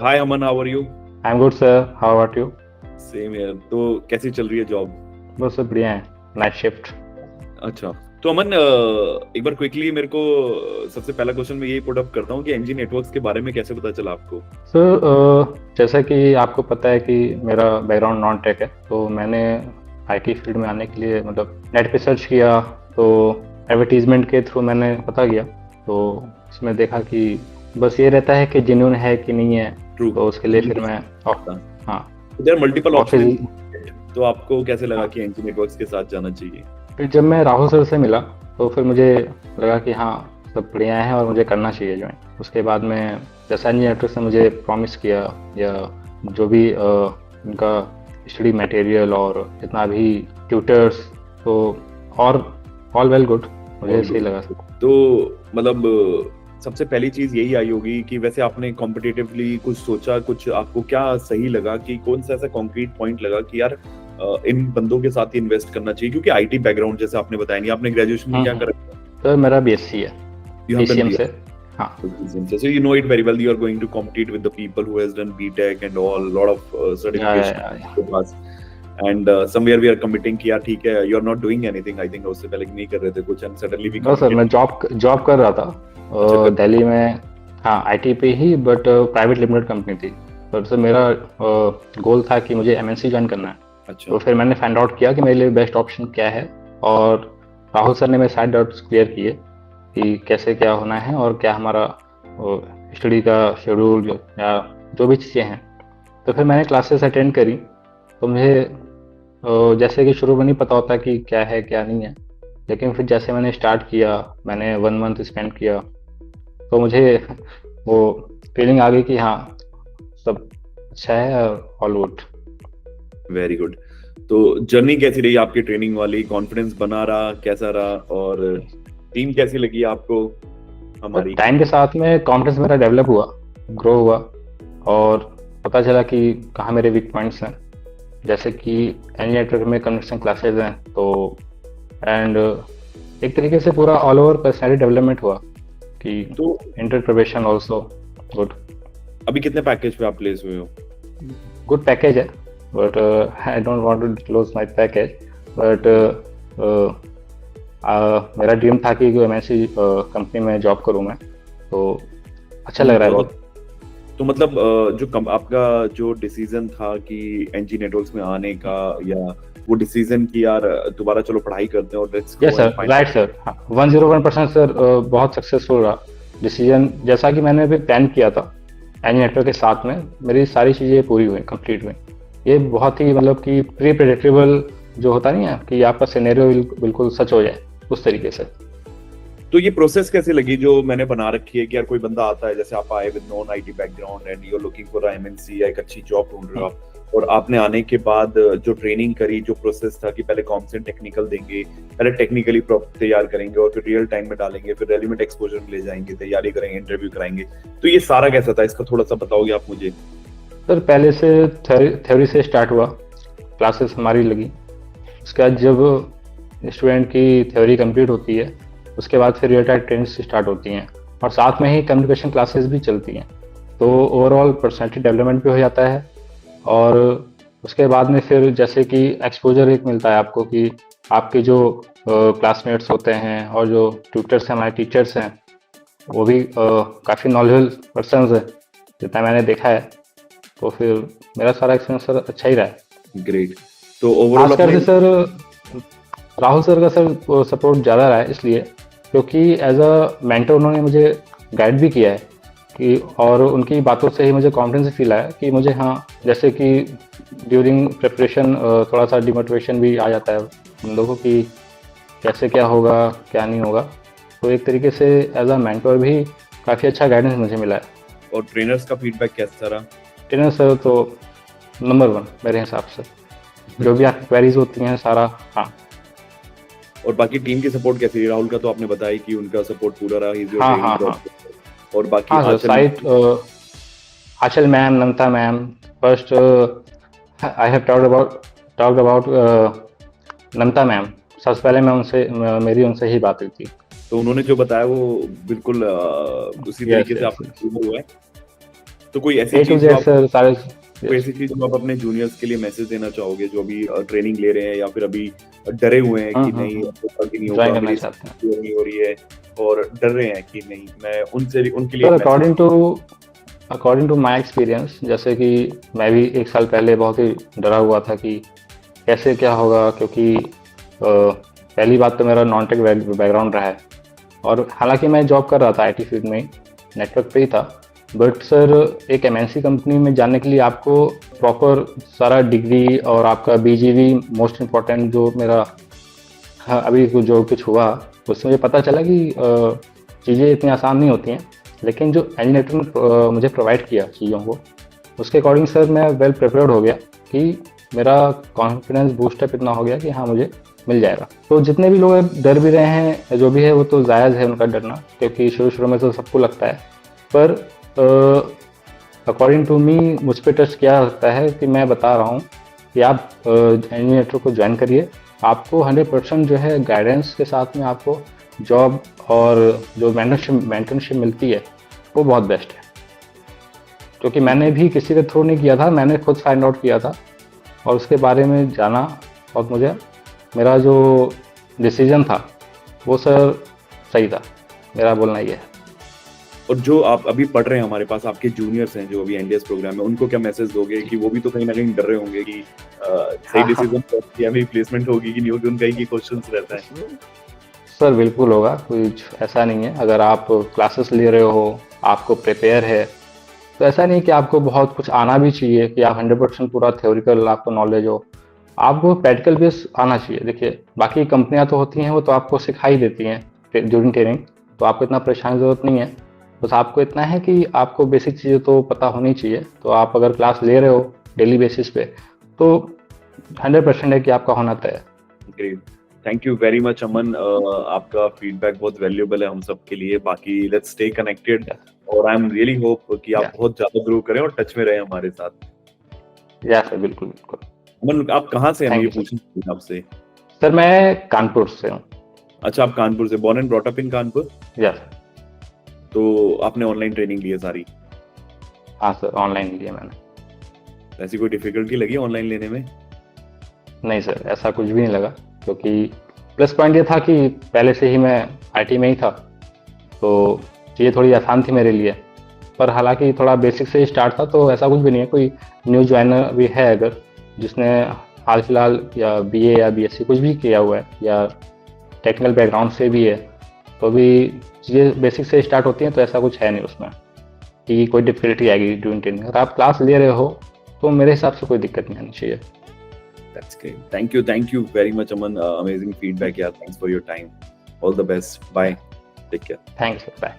Hi Aman, how are you? I am good sir, how about you? Same यार। तो कैसी चल रही है जॉब? बस सब बढ़िया है, नाइट शिफ्ट। अच्छा। तो अमन, एक बार क्विकली मेरे को सबसे पहला क्वेश्चन मैं यही पुट अप करता हूँ कि एनजी नेटवर्क्स के बारे में कैसे पता चला आपको? सर जैसा कि आपको पता है कि मेरा बैकग्राउंड नॉन टेक है, तो मैंने आईटी फील्ड में आने के लिए मतलब नेट पे सर्च किया, तो एडवर्टीजमेंट के थ्रू मैंने पता किया, तो उसमें देखा कि बस ये रहता है कि जेन्युइन है कि नहीं है, ट्रू। तो उसके लिए फिर मैं हाँ देयर मल्टीपल ऑप्शन। ऑफिस। तो आपको कैसे लगा हाँ, कि एनजी नेटवर्क्स के साथ जाना चाहिए? फिर जब मैं राहुल सर से मिला तो फिर मुझे लगा कि हाँ सब बढ़िया है और मुझे करना चाहिए ज्वाइन। उसके बाद में जैसा एनजी नेटवर्क्स ने मुझे प्रॉमिस किया, या जो भी उनका स्टडी मटेरियल और जितना भी ट्यूटर्स, तो और ऑल वेल गुड, मुझे All सही good। लगा। तो मतलब सबसे पहली चीज यही आई होगी कि वैसे आपने कॉम्पिटिटिवली कुछ सोचा, कुछ आपको क्या सही लगा कि कौन सा ऐसा कॉन्क्रीट पॉइंट लगा कि यार इन बंदों के साथ ही इन्वेस्ट करना चाहिए, क्योंकि आईटी बैकग्राउंड जैसे आपने बताया नहीं, आपने ग्रेजुएशन में क्या करा? तो मेरा बीएससी है, You have done PCM BS. से। हाँ So you know it very well. You are going to compete with the people who has done BTech and all, lot of certification के पास. And somewhere we are committing कि यार ठीक है, you are not doing anything. I think उससे पहले नहीं कर रहे थे कुछ, and suddenly we बस सर, मैं जॉब कर रहा था दिल्ली में। हाँ आईटी पे ही, बट प्राइवेट लिमिटेड कंपनी थी। पर सर मेरा गोल था कि मुझे एमएनसी ज्वाइन करना है। अच्छा। तो फिर मैंने फाइंड आउट किया कि मेरे लिए बेस्ट ऑप्शन क्या है, और राहुल सर ने मेरे सारे डाउट्स क्लियर किए कि कैसे क्या होना है और क्या हमारा स्टडी का शेड्यूल या जो भी चीज़ें हैं। तो फिर मैंने क्लासेस अटेंड करी, तो मुझे जैसे कि शुरू में नहीं पता होता कि क्या है क्या नहीं है, लेकिन फिर जैसे मैंने स्टार्ट किया, मैंने 1 मंथ स्पेंड किया, तो मुझे वो फीलिंग आ गई कि हाँ सब अच्छा है, ऑल गुड। Very good. तो जर्नी कैसी रही आपकी ट्रेनिंग वाली? कॉन्फिडेंस बना रहा, कैसा रहा? और टीम कैसी लगी आपको हमारी? टाइम के साथ में कॉन्फिडेंस मेरा डेवलप हुआ, ग्रो हुआ, और पता चला कि कहाँ मेरे वीक पॉइंट्स हैं। जैसे कि एनजी नेटवर्क में कन्वर्सेशन क्लासेज हैं, तो एंड एक तरीके से पूरा ऑल ओवर पर्सनैलिटी डेवलपमेंट हुआ कि तो इंटर प्रोबेशन ऑल्सो गुड। अभी कितने पैकेज पे आप प्लेस हुए हो? गुड पैकेज है, but I don't want to disclose my package, but मेरा ड्रीम था कि एमएनसी कंपनी में जॉब करूं मैं, तो अच्छा लग रहा है बहुत। तो मतलब आपका जो डिसीजन था कि एनजी नेटवर्क्स में आने का, या वो डिसीजन कि यार दोबारा चलो पढ़ाई करते हैं और let's go. Yes sir, right sir, 101% sir, बहुत सक्सेसफुल रहा डिसीजन। जैसा कि मैंने अभी प्लान किया था एनजी नेटवर्क के साथ में, मेरी सारी चीज़ें पूरी हुई, कंप्लीट हुई। ये बहुत ही मतलब कि प्री प्रेडिक्टेबल जो होता नहीं है कि आपका सिनेरियो बिल्कुल सच हो जाए, उस तरीके से। तो ये प्रोसेस कैसे लगी जो मैंने बना रखी है कि यार कोई बंदा आता है, जैसे आप आए with non IT background and you are looking for MNC या एक अच्छी जॉब ढूंढ रहे हो आप, और आपने आने के बाद जो ट्रेनिंग करी, जो प्रोसेस था कि पहले कौन से टेक्निकल देंगे, पहले टेक्निकली तैयार करेंगे और फिर रियल टाइम में डालेंगे, फिर रेलिवेंट एक्सपोजर में ले जाएंगे, तैयारी करेंगे, इंटरव्यू कराएंगे, तो ये सारा कैसा था? इसका थोड़ा सा बताओगे आप मुझे? सर पहले से थ्योरी से स्टार्ट हुआ, क्लासेस हमारी लगी। उसके बाद जब स्टूडेंट की थ्योरी कंप्लीट होती है, उसके बाद फिर रियल टाइम ट्रेनिंग्स स्टार्ट होती हैं, और साथ में ही कम्युनिकेशन क्लासेस भी चलती हैं। तो ओवरऑल पर्सनैलिटी डेवलपमेंट भी हो जाता है, और उसके बाद में फिर जैसे कि एक्सपोजर एक मिलता है आपको कि आपके जो क्लासमेट्स होते हैं और जो ट्यूटर्स हैं, हमारे टीचर्स हैं, वो भी काफ़ी नॉलेजेबल पर्सनस है जितना मैंने देखा है। तो फिर मेरा सारा एक्सपीरियंस सर अच्छा ही रहा है। ग्रेट। तो ओवरऑल खासकर से सर राहुल सर का सर सपोर्ट ज़्यादा रहा है, इसलिए क्योंकि एज अ मेंटर उन्होंने मुझे गाइड भी किया है कि, और उनकी बातों से ही मुझे कॉन्फिडेंस फील आया कि मुझे, हाँ जैसे कि ड्यूरिंग प्रिपरेशन थोड़ा सा डिमोटिवेशन भी आ जाता है हम लोगों की, कैसे क्या होगा क्या नहीं होगा, तो एक तरीके से एज अ मेंटर भी काफ़ी अच्छा गाइडेंस मुझे मिला है। और ट्रेनर्स का फीडबैक कैसा रहा? ट्रेनर सर तो नंबर 1 मेरे हिसाब से, जो भी आपकी क्वेरीज होती हैं सारा। हाँ। और बाकी टीम की सपोर्ट कैसी रही? राहुल का तो आपने बताया कि उनका सपोर्ट पूरा रहा, ही इज योर हाँ ट्रेनिंग हाँ हाँ प्रोफेसर। और बाकी हाँ सर, साइट Anchal ma'am, Namta ma'am, first I have talked about Namta ma'am. सबसे पहले मैं उनसे मेरी उनसे ही बात हुई थी, तो उन्होंने जो बताया वो बिल्कुल उसी तरीके से आपको हुआ है। तो कोई ऐसी A to चीज जो Z आप सर सारे। कोई ऐसी चीज जो आप अपने जूनियर्स के लिए मैसेज देना चाहोगे जो अभी ट्रेनिंग ले रहे हैं या फिर अभी डरे हुए हैं कि नहीं होगा कि नहीं ज्वाइन होगा, करना मेरी चाहते हैं स्किल नहीं हो रही है और डर रहे हैं कि नहीं, मैं उनसे उनके लिए सर। एक message. According to my experience, जैसे कि मैं भी 1 साल पहले बहुत ही डरा हुआ था कि कैसे क्या होगा, क्योंकि पहली बात तो मेरा नॉन टेक बैकग्राउंड रहा है, और हालांकि मैं जॉब कर रहा था आईटी फील्ड में ही, नेटवर्क पे ही था। बट सर, एक एमएनसी कंपनी में जाने के लिए आपको प्रॉपर सारा डिग्री और आपका बीजीवी मोस्ट इम्पॉर्टेंट जो मेरा, हाँ, अभी जो कुछ हुआ उससे मुझे पता चला कि चीज़ें इतनी आसान नहीं होती हैं। लेकिन जो एंड मुझे प्रोवाइड किया चीज़ों को, उसके अकॉर्डिंग सर मैं वेल प्रिपेयर्ड हो गया कि मेरा कॉन्फिडेंस बूस्टअप इतना हो गया कि हाँ, मुझे मिल जाएगा। तो जितने भी लोग डर भी रहे हैं, जो भी है वो तो जायज़ है उनका डरना, क्योंकि शुरू में तो सबको लगता है। पर अकॉर्डिंग टू मी, मुझ पर टच क्या होता है कि मैं बता रहा हूँ कि आप इंजीनियर को ज्वाइन करिए। आपको 100% जो है गाइडेंस के साथ में आपको जॉब और जो मेंटरशिप मिलती है वो बहुत बेस्ट है। क्योंकि मैंने भी किसी के थ्रू नहीं किया था, मैंने खुद फाइंड आउट किया था और उसके बारे में जाना, और मुझे मेरा जो डिसीजन था वो सर सही था, मेरा बोलना ये है। और जो आप अभी पढ़ रहे हैं, हमारे पास आपके जूनियर्स हैं जो अभी एनडीएस प्रोग्राम में, उनको क्या मैसेज दोगे कि वो भी तो कहीं ना कहीं डर रहे होंगे कि सही डिसीजन किया, मेरी प्लेसमेंट होगी कि नहीं होगी, उनका ही क्वेश्चंस रहता है। सर बिल्कुल होगा, कुछ ऐसा नहीं है। अगर आप क्लासेस ले रहे हो, आपको प्रिपेयर है, तो ऐसा नहीं कि आपको बहुत कुछ आना भी चाहिए कि आप 100% पूरा थ्योरिकल आपको नॉलेज हो। आपको प्रैक्टिकल बेस आना चाहिए। देखिए, बाकी कंपनियां तो होती हैं वो तो आपको सिखाई देती हैं ड्यूरिंग ट्रेनिंग, तो आपको इतना परेशान जरूरत नहीं है। बस आपको इतना है कि आपको बेसिक चीज़ें तो पता होनी चाहिए। तो आप अगर क्लास ले रहे हो डेली बेसिस पे, तो 100% है कि आपका होना तय है। Great, thank you very much Aman, आपका फीडबैक बहुत वैल्यूएबल है हम सब के लिए। बाकी लेट्स स्टे कनेक्टेड, और आई एम रियली होप कि आप बहुत ज्यादा ग्रो करें और टच में रहें हमारे साथ। या सर, बिल्कुल बिल्कुल। अमन, आप कहाँ से हैं, ये पूछना आपसे? सर मैं कानपुर से हूँ। अच्छा, आप कानपुर से, born and brought up in Kanpur? Yes. तो आपने ऑनलाइन ट्रेनिंग ली है सारी? हाँ सर, ऑनलाइन लिया मैंने। ऐसी कोई डिफिकल्टी लगी ऑनलाइन लेने में? नहीं सर, ऐसा कुछ भी नहीं लगा, क्योंकि प्लस पॉइंट ये था कि पहले से ही मैं आईटी में ही था, तो चीज़ें थोड़ी आसान थी मेरे लिए। पर हालांकि थोड़ा बेसिक से ही स्टार्ट था, तो ऐसा कुछ भी नहीं है। कोई न्यू ज्वाइनर भी है अगर जिसने हाल फिलहाल या बीए या बीएससी कुछ भी किया हुआ है या टेक्निकल बैकग्राउंड से भी है, तो भी चीज़ें बेसिक से स्टार्ट होती हैं। तो ऐसा कुछ है नहीं उसमें कि कोई डिफिकल्टी आएगी ड्यूरिंग ट्रेनिंग। अगर आप क्लास ले रहे हो तो मेरे हिसाब से कोई दिक्कत नहीं आनी चाहिए। That's great. Thank you very much, Aman. Amazing feedback. Yeah, thanks for your time. All the best. Bye. Take care. Thanks. Bye.